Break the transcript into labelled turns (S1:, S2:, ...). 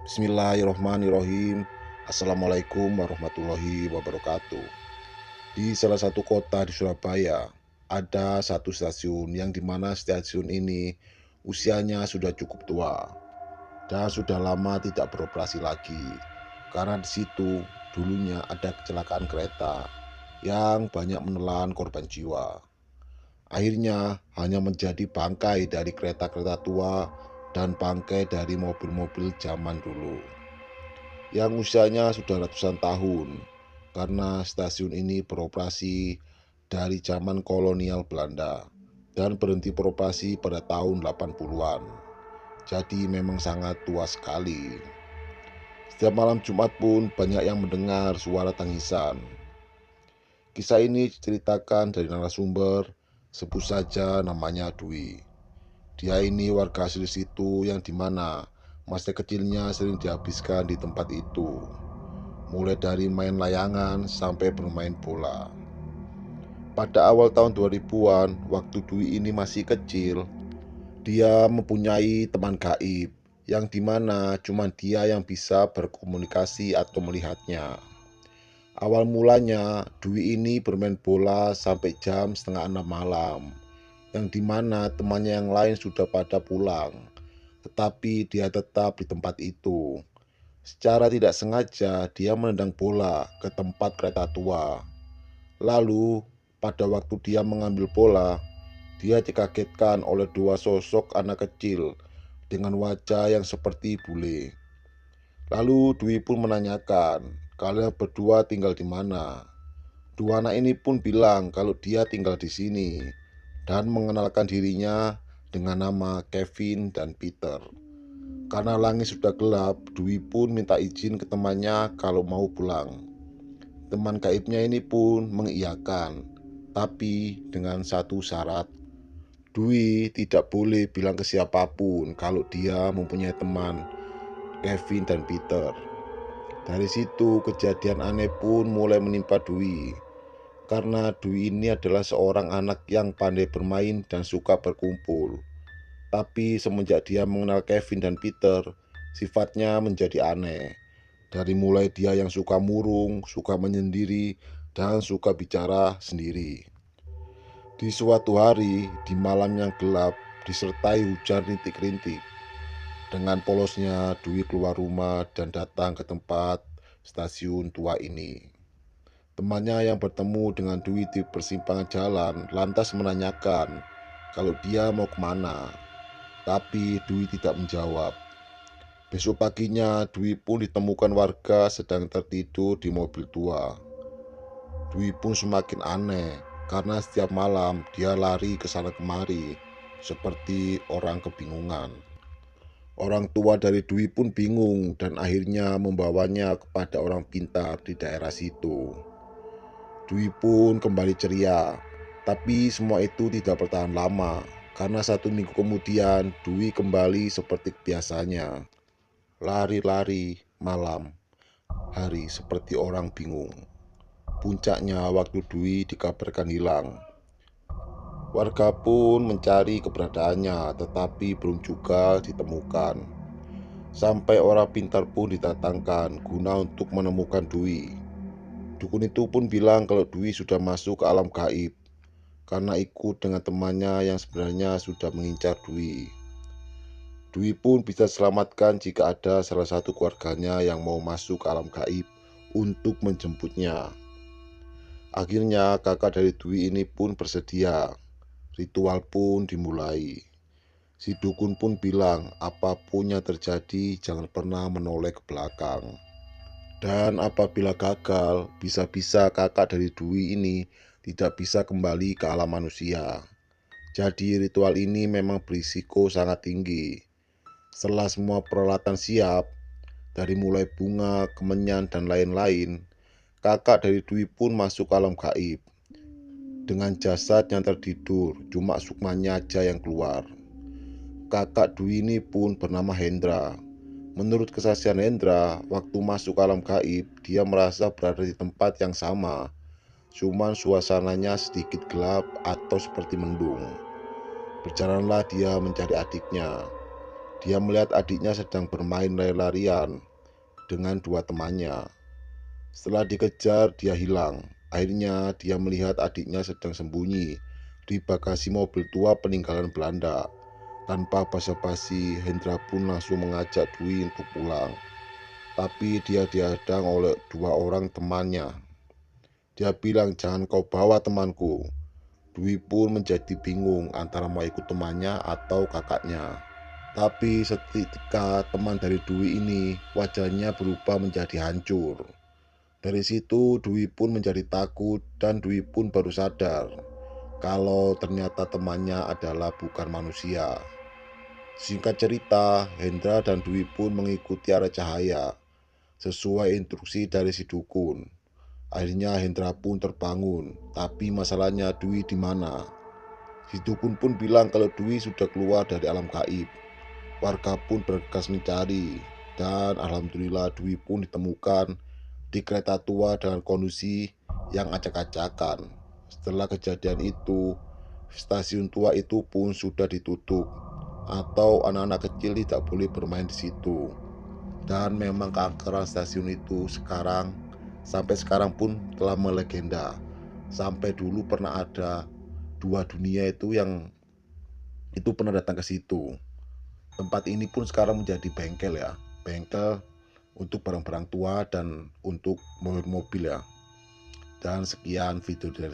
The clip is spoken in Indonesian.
S1: Bismillahirrohmanirrohim. Assalamualaikum warahmatullahi wabarakatuh. Di salah satu kota di Surabaya, ada satu stasiun yang dimana stasiun ini usianya sudah cukup tua dan sudah lama tidak beroperasi lagi. Karena di situ dulunya ada kecelakaan kereta yang banyak menelan korban jiwa. Akhirnya hanya menjadi bangkai dari kereta-kereta tua dan bangkai dari mobil-mobil zaman dulu yang usianya sudah ratusan tahun, karena stasiun ini beroperasi dari zaman kolonial Belanda dan berhenti beroperasi pada tahun 80-an. Jadi memang sangat tua sekali. Setiap malam Jumat pun banyak yang mendengar suara tangisan. Kisah ini diceritakan dari narasumber, sebut saja namanya Dwi. Dia ini warga asli situ yang dimana masa kecilnya sering dihabiskan di tempat itu, mulai dari main layangan sampai bermain bola. Pada awal tahun 2000-an, waktu Dwi ini masih kecil, dia mempunyai teman gaib yang dimana cuma dia yang bisa berkomunikasi atau melihatnya. Awal mulanya, Dwi ini bermain bola sampai jam setengah 6 malam, yang dimana temannya yang lain sudah pada pulang, tetapi dia tetap di tempat itu. Secara tidak sengaja, dia menendang bola ke tempat kereta tua. Lalu, pada waktu dia mengambil bola, dia dikagetkan oleh dua sosok anak kecil dengan wajah yang seperti bule. Lalu Dwi pun menanyakan, kalian berdua tinggal di mana? Dua anak ini pun bilang kalau dia tinggal di sini dan mengenalkan dirinya dengan nama Kevin dan Peter. Karena langit sudah gelap, Dwi pun minta izin ke temannya kalau mau pulang. Teman gaibnya ini pun mengiyakan, tapi dengan satu syarat. Dwi tidak boleh bilang ke siapapun kalau dia mempunyai teman, Kevin dan Peter. Dari situ kejadian aneh pun mulai menimpa Dwi. Karena Dwi ini adalah seorang anak yang pandai bermain dan suka berkumpul. Tapi semenjak dia mengenal Kevin dan Peter, sifatnya menjadi aneh. Dari mulai dia yang suka murung, suka menyendiri, dan suka bicara sendiri. Di suatu hari, di malam yang gelap, disertai hujan rintik-rintik. Dengan polosnya, Dwi keluar rumah dan datang ke tempat stasiun tua ini. Temannya yang bertemu dengan Dwi di persimpangan jalan lantas menanyakan kalau dia mau kemana. Tapi Dwi tidak menjawab. Besok paginya, Dwi pun ditemukan warga sedang tertidur di mobil tua. Dwi pun semakin aneh, karena setiap malam dia lari ke sana kemari, seperti orang kebingungan. Orang tua dari Dwi pun bingung dan akhirnya membawanya kepada orang pintar di daerah situ. Dwi pun kembali ceria, tapi semua itu tidak bertahan lama, karena 1 minggu kemudian Dwi kembali seperti biasanya. Lari-lari malam hari seperti orang bingung. Puncaknya waktu Dwi dikabarkan hilang. Warga pun mencari keberadaannya, tetapi belum juga ditemukan. Sampai orang pintar pun didatangkan guna untuk menemukan Dwi. Dukun itu pun bilang kalau Dwi sudah masuk ke alam gaib, karena ikut dengan temannya yang sebenarnya sudah mengincar Dwi. Dwi pun bisa selamatkan jika ada salah satu keluarganya yang mau masuk ke alam gaib untuk menjemputnya. Akhirnya kakak dari Dwi ini pun bersedia. Ritual pun dimulai. Si dukun pun bilang apapun yang terjadi jangan pernah menoleh ke belakang. Dan apabila gagal, bisa-bisa kakak dari Dwi ini tidak bisa kembali ke alam manusia. Jadi ritual ini memang berisiko sangat tinggi. Setelah semua peralatan siap, dari mulai bunga, kemenyan, dan lain-lain, kakak dari Dwi pun masuk alam gaib. Dengan jasad yang tertidur, cuma sukmanya aja yang keluar. Kakak Dwi ini pun bernama Hendra. Menurut kesaksian Hendra, waktu masuk alam gaib, dia merasa berada di tempat yang sama. Cuman suasananya sedikit gelap atau seperti mendung. Berjalanlah dia mencari adiknya. Dia melihat adiknya sedang bermain lari-larian dengan dua temannya. Setelah dikejar, dia hilang. Akhirnya, dia melihat adiknya sedang sembunyi di bagasi mobil tua peninggalan Belanda. Tanpa basa-basi, Hendra pun langsung mengajak Dwi untuk pulang. Tapi dia dihadang oleh dua orang temannya. Dia bilang, "Jangan kau bawa temanku." Dwi pun menjadi bingung antara mau ikut temannya atau kakaknya. Tapi seketika teman dari Dwi ini wajahnya berubah menjadi hancur. Dari situ Dwi pun menjadi takut dan Dwi pun baru sadar kalau ternyata temannya adalah bukan manusia. Singkat cerita, Hendra dan Dwi pun mengikuti arah cahaya sesuai instruksi dari si dukun. Akhirnya Hendra pun terbangun, tapi masalahnya Dwi di mana? Si dukun pun bilang kalau Dwi sudah keluar dari alam gaib. Warga pun bergegas mencari, dan alhamdulillah Dwi pun ditemukan di kereta tua dengan kondisi yang acak-acakan. Setelah kejadian itu, stasiun tua itu pun sudah ditutup, atau anak-anak kecil tidak boleh bermain di situ. Dan memang keangkeran stasiun itu sampai sekarang pun telah melegenda. Sampai dulu pernah ada dua dunia itu yang itu pernah datang ke situ. Tempat ini pun sekarang menjadi bengkel ya, bengkel untuk barang-barang tua dan untuk mobil-mobil ya. Dan sekian video dari